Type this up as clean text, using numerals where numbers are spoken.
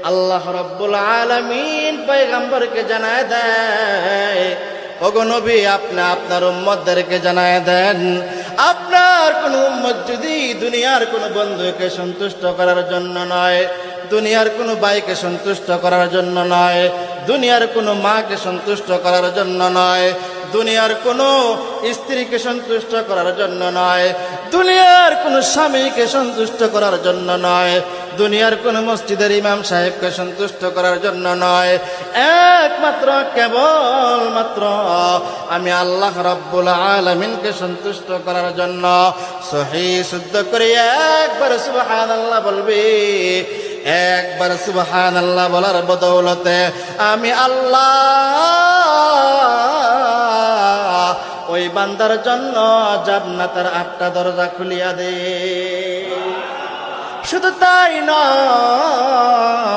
আল্লাহ রাব্বুল আলামিন পয়গম্বরকে জানায় দেয়, ওগো নবী আপনি আপনার উম্মতদেরকে জানায় দেন, আপনার কোন উম্মত যদি দুনিয়ার কোন বন্ধুকে সন্তুষ্ট করার জন্য নয়, দুনিয়ার কোন ভাইকে সন্তুষ্ট করার জন্য নয়, দুনিয়ার কোন মাকে সন্তুষ্ট করার জন্য নয়, দুনিয়ার কোন স্ত্রীকে সন্তুষ্ট করার জন্য নয়, দুনিয়ার কোন স্বামীকে সন্তুষ্ট করার জন্য নয়, দুনিয়ার কোন মসজিদের ইমাম সাহেবকে সন্তুষ্ট করার জন্য নয়, একমাত্র কেবলমাত্র আমি আল্লাহ রাব্বুল আলামিনকে সন্তুষ্ট করার জন্য সহিহ শুদ্ধ করে একবার সুবহানাল্লাহ বলবি। একবার সুবহানাল্লাহ বলার বদৌলতে আমি আল্লাহ ওই বান্দার জন্য জান্নাতের 8টা দরজা খুলিয়া দে। শুধু তাই নয়,